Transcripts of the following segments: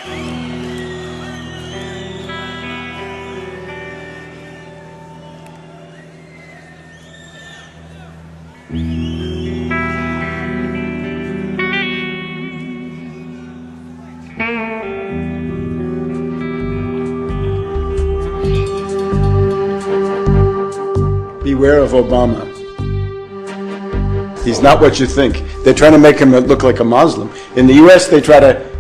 Beware of Obama. He's not what you think. They're trying to make him look like a Muslim. In the U.S., they try to.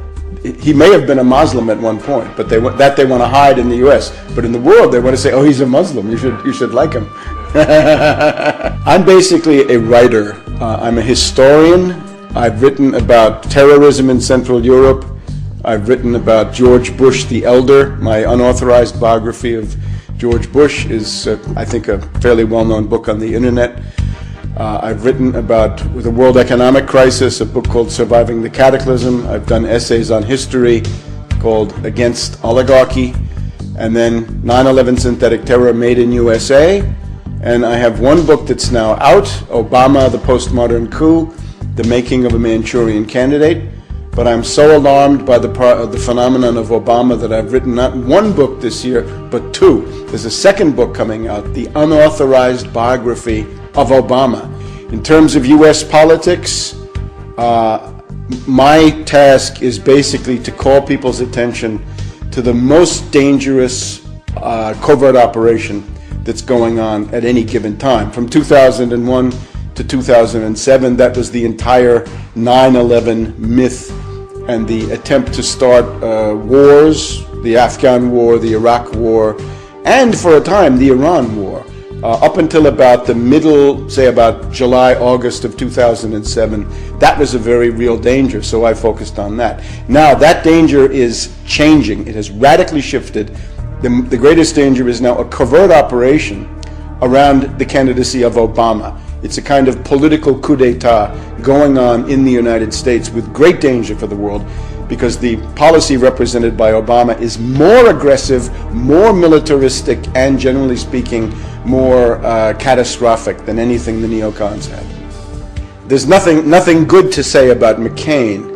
He may have been a Muslim at one point, but they want to hide in the U.S. But in the world, they want to say, "Oh, he's a Muslim. You should like him." I'm basically a writer. I'm a historian. I've written about terrorism in Central Europe. I've written about George Bush the Elder. My unauthorized biography of George Bush is, I think, a fairly well-known book on the internet. I've written about the world economic crisis, a book called Surviving the Cataclysm. I've done essays on history called Against Oligarchy, and then 9/11 Synthetic Terror Made in USA. And I have one book that's now out, Obama, the Postmodern Coup, The Making of a Manchurian Candidate. But I'm so alarmed by the phenomenon of Obama that I've written not one book this year, but two. There's a second book coming out, The Unauthorized Biography of Obama. In terms of U.S. politics, my task is basically to call people's attention to the most dangerous covert operation that's going on at any given time. From 2001 to 2007, that was the entire 9/11 myth and the attempt to start wars, the Afghan war, the Iraq war, and for a time the Iran war. Up until about the middle, say about July, August of 2007, that was a very real danger, so I focused on that. Now that danger is changing. It has radically shifted. The greatest danger is now a covert operation around the candidacy of Obama. It's a kind of political coup d'etat going on in the United States with great danger for the world, because the policy represented by Obama is more aggressive, more militaristic, and generally speaking, more catastrophic than anything the neocons had. There's nothing good to say about McCain,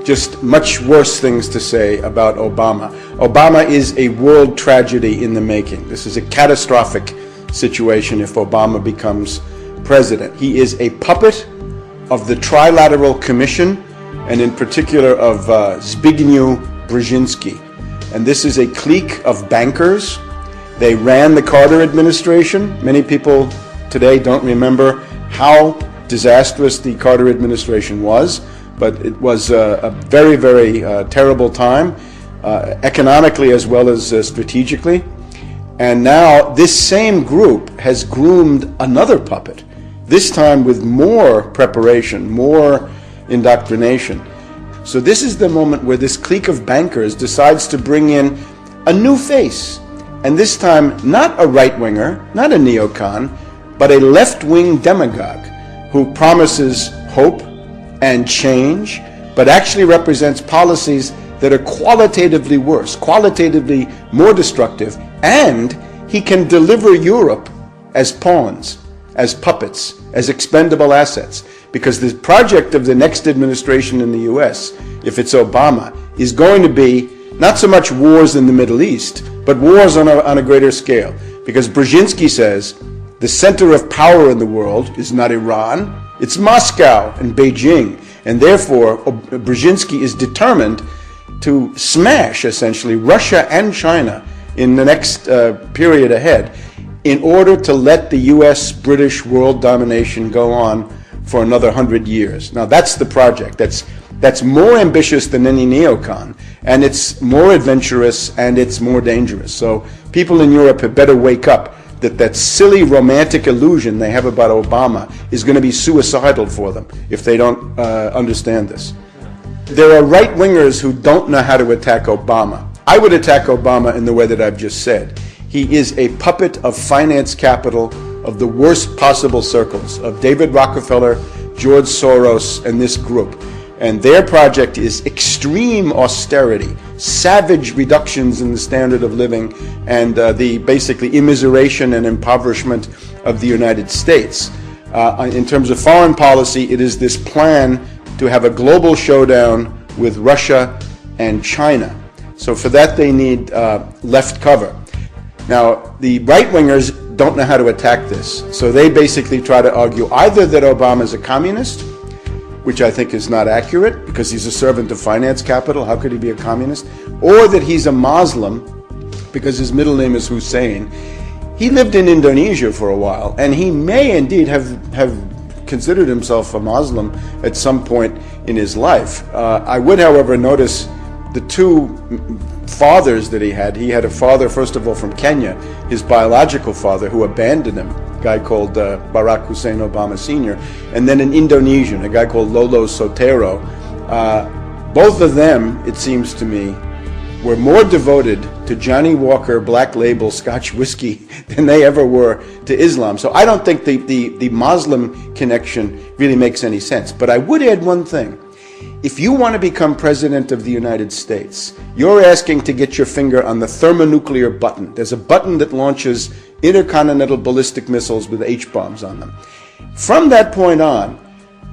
just much worse things to say about Obama. Obama is a world tragedy in the making. This is a catastrophic situation if Obama becomes president. He is a puppet of the Trilateral Commission, and in particular of Zbigniew Brzezinski. And this is a clique of bankers. They ran the Carter administration. Many people today don't remember how disastrous the Carter administration was, but it was a very, very terrible time, economically as well as strategically. And now this same group has groomed another puppet, this time with more preparation, more indoctrination. So this is the moment where this clique of bankers decides to bring in a new face, and this time not a right-winger, not a neocon, but a left-wing demagogue who promises hope and change, but actually represents policies that are qualitatively worse, qualitatively more destructive, and he can deliver Europe as pawns, as puppets, as expendable assets. Because the project of the next administration in the US, if it's Obama, is going to be not so much wars in the Middle East, but wars on a greater scale. Because Brzezinski says the center of power in the world is not Iran, it's Moscow and Beijing. And therefore, Brzezinski is determined to smash, essentially, Russia and China in the next period ahead in order to let the US-British world domination go on for another 100 years. Now that's the project. That's more ambitious than any neocon, and it's more adventurous, and it's more dangerous. So people in Europe had better wake up that silly romantic illusion they have about Obama is going to be suicidal for them if they don't understand this. There are right-wingers who don't know how to attack Obama. I would attack Obama in the way that I've just said. He is a puppet of finance capital of the worst possible circles, of David Rockefeller, George Soros, and this group. And their project is extreme austerity, savage reductions in the standard of living, and the basically immiseration and impoverishment of the United States. In terms of foreign policy, it is this plan to have a global showdown with Russia and China. So for that, they need left cover. Now, the right-wingers don't know how to attack this. So they basically try to argue either that Obama is a communist, which I think is not accurate because he's a servant of finance capital. How could he be a communist? Or that he's a Muslim because his middle name is Hussein. He lived in Indonesia for a while, and he may indeed have considered himself a Muslim at some point in his life. I would, however, notice the two fathers that he had. He had a father, first of all, from Kenya, his biological father, who abandoned him, a guy called Barack Hussein Obama Sr., and then an Indonesian, a guy called Lolo Sotero. Both of them, it seems to me, were more devoted to Johnny Walker Black Label Scotch whiskey than they ever were to Islam. So I don't think the Muslim connection really makes any sense. But I would add one thing. If you want to become president of the United States, you're asking to get your finger on the thermonuclear button. There's a button that launches intercontinental ballistic missiles with H-bombs on them. From that point on,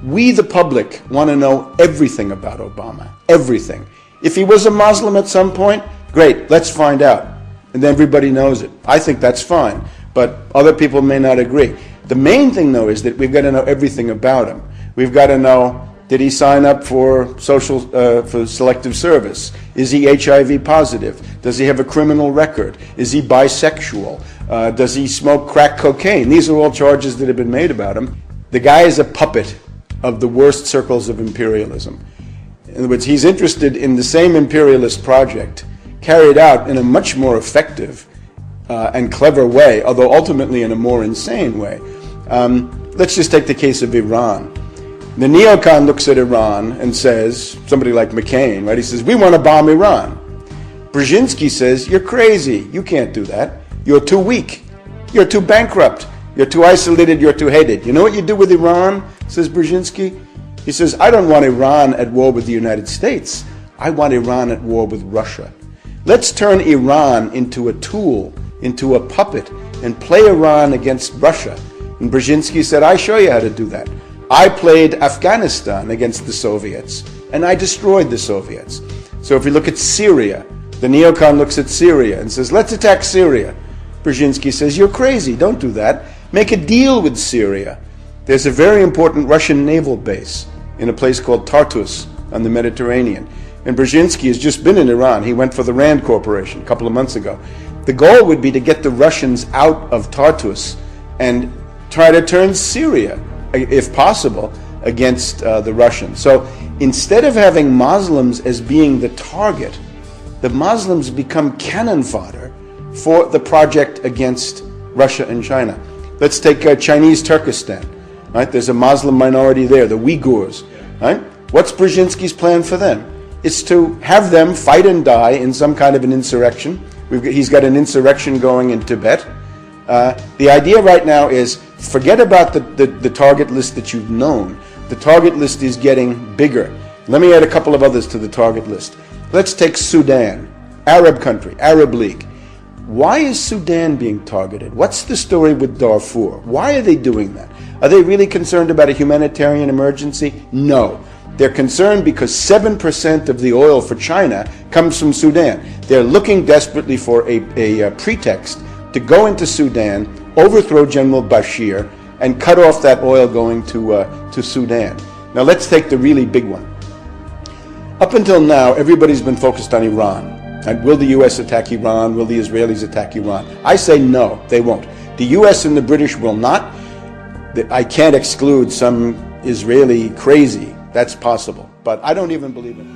we, the public, want to know everything about Obama. Everything. If he was a Muslim at some point, great, let's find out. And then everybody knows it. I think that's fine, but other people may not agree. The main thing, though, is that we've got to know everything about him. We've got to know, did he sign up for for selective service? Is he HIV positive? Does he have a criminal record? Is he bisexual? Does he smoke crack cocaine? These are all charges that have been made about him. The guy is a puppet of the worst circles of imperialism. In other words, he's interested in the same imperialist project carried out in a much more effective and clever way, although ultimately in a more insane way. Let's just take the case of Iran. The neocon looks at Iran and says, somebody like McCain, right? He says, we want to bomb Iran. Brzezinski says, you're crazy. You can't do that. You're too weak. You're too bankrupt. You're too isolated. You're too hated. You know what you do with Iran, says Brzezinski? He says, I don't want Iran at war with the United States. I want Iran at war with Russia. Let's turn Iran into a tool, into a puppet, and play Iran against Russia. And Brzezinski said, I show you how to do that. I played Afghanistan against the Soviets, and I destroyed the Soviets. So if you look at Syria, the neocon looks at Syria and says, let's attack Syria. Brzezinski says, you're crazy, don't do that. Make a deal with Syria. There's a very important Russian naval base in a place called Tartus on the Mediterranean. And Brzezinski has just been in Iran. He went for the Rand Corporation a couple of months ago. The goal would be to get the Russians out of Tartus and try to turn Syria, if possible, against the Russians. So instead of having Muslims as being the target, the Muslims become cannon fodder for the project against Russia and China. Let's take Chinese Turkestan. Right? There's a Muslim minority there, the Uyghurs. Right? What's Brzezinski's plan for them? It's to have them fight and die in some kind of an insurrection. He's got an insurrection going in Tibet. The idea right now is forget about the target list that you've known. The target list is getting bigger. Let me add a couple of others to the target list. Let's take Sudan, Arab country, Arab League. Why is Sudan being targeted? What's the story with Darfur? Why are they doing that? Are they really concerned about a humanitarian emergency? No. They're concerned because 7% of the oil for China comes from Sudan. They're looking desperately for a pretext to go into Sudan, overthrow General Bashir, and cut off that oil going to Sudan. Now let's take the really big one. Up until now, everybody's been focused on Iran. And will the U.S. attack Iran? Will the Israelis attack Iran? I say no, they won't. The U.S. and the British will not. I can't exclude some Israeli crazy. That's possible. But I don't even believe it.